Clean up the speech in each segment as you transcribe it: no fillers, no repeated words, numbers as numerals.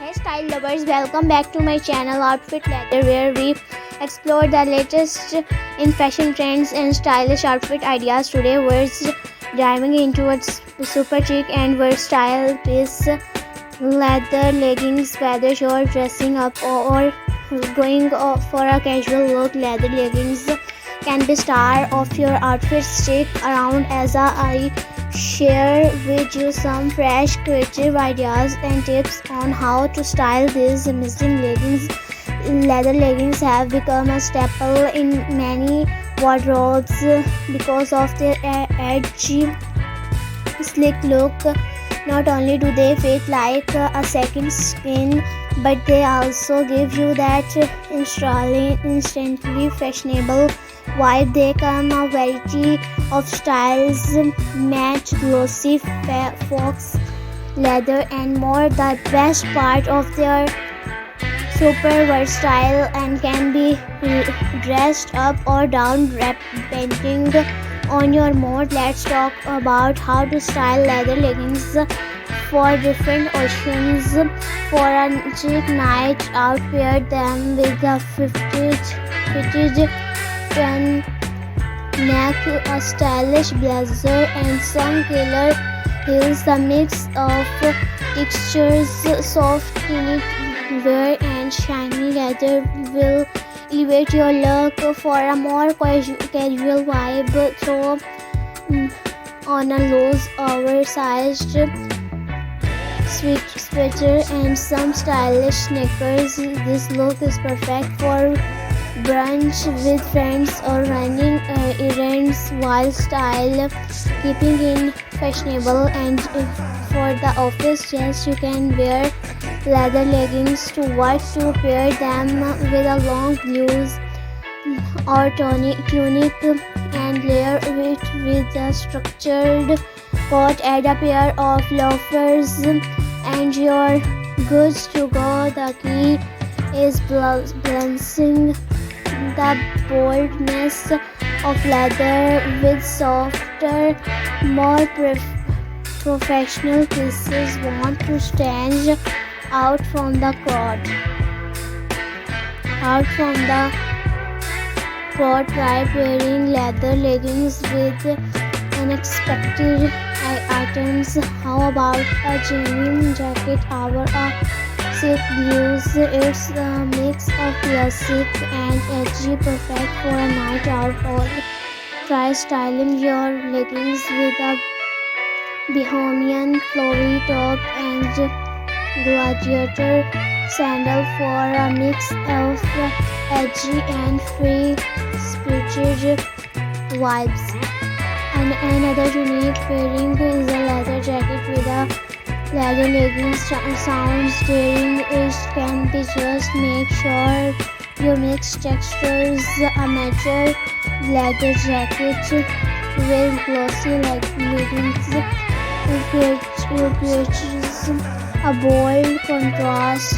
Hey style lovers, welcome back to my channel Outfit Leather, where we explore the latest in fashion trends and stylish outfit ideas. Today we're diving into a super chic and versatile piece, leather leggings. Whether you're dressing up or going for a casual look, leather leggings can be star of your outfit. Stick around as I share with you some fresh creative ideas and tips on how to style these amazing leggings. Leather leggings have become a staple in many wardrobes because of their edgy, sleek look. Not only do they fit like a second skin, but they also give you that instantly fashionable vibe. They come a variety of styles, match, glossy, fox leather and more. The best part of their super versatile and can be dressed up or down depending on your mood. Let's talk about how to style leather leggings for different occasions. For a chic night out, pair them with a fitted neck, a stylish blazer and some killer heels. The mix of textures, soft knitwear and shiny leather will elevate your look. For a more casual vibe, throw on a loose oversized sweater and some stylish sneakers. This look is perfect for brunch with friends or running errands while style keeping in fashionable. And for the office, yes, you can wear leather leggings to work, to pair them with a long blouse or tunic and layer it with a structured coat. Add a pair of loafers and you're good to go. The key is balancing the boldness of leather with softer, more professional pieces. Want to stand out from the crowd. Try pairing leather leggings with unexpected items. How about a genuine jacket or a silk blues? It's a mix of classic and edgy, perfect for a night out. Or try styling your leggings with a bohemian flowy top and gladiator sandal for a mix of edgy and free-spirited vibes. And another unique pairing is a leather jacket with a leather leggings. Sounds daring, it can be. Just make sure you mix textures. A mature leather jacket with glossy leggings creates a bold contrast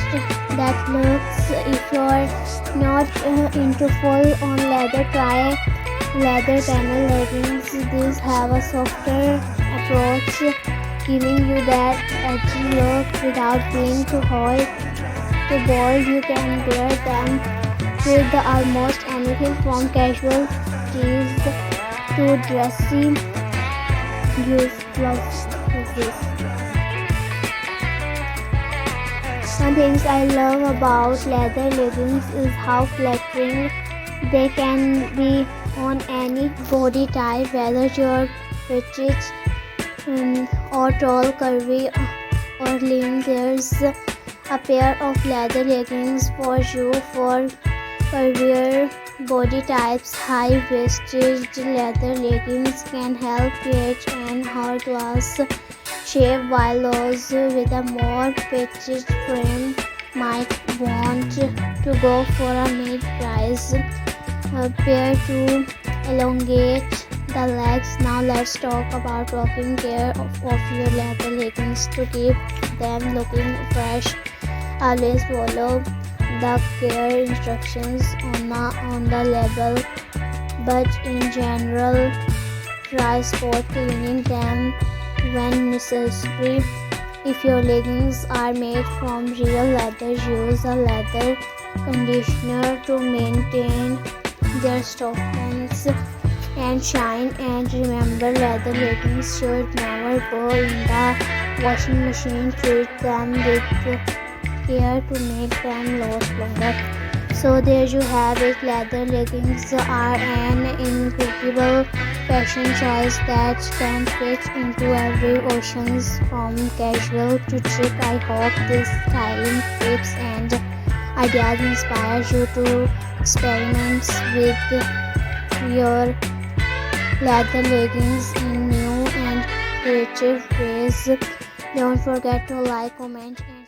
that looks. If you're not into full-on leather, try leather panel leggings. These have a softer approach, giving you that edgy look without being too hot, too bold. You can wear them with almost anything from casual tees to dressy blouses. One thing I love about leather leggings is how flattering they can be on any body type, whether you're petite or tall, curvy or lean. There's a pair of leather leggings for you. For curvier body types, high-waisted leather leggings can help create an hourglass shape, while those with a more petite frame might want to go for a mid-rise pair to elongate the legs. Now let's talk about taking care of your leather leggings to keep them looking fresh. Always follow the care instructions on the label, but in general, try spot cleaning them when necessary. If your leggings are made from real leather, use a leather conditioner to maintain their softness and shine. And remember, leather leggings should never go in the washing machine. Treat them with care to make them last longer. So there you have it. Leather leggings are an incredible fashion choice that can fit into every occasion, from casual to chic. I hope these styling tips and ideas inspire you to experiment with your leather leggings in new and creative ways. Don't forget to like, comment, and subscribe.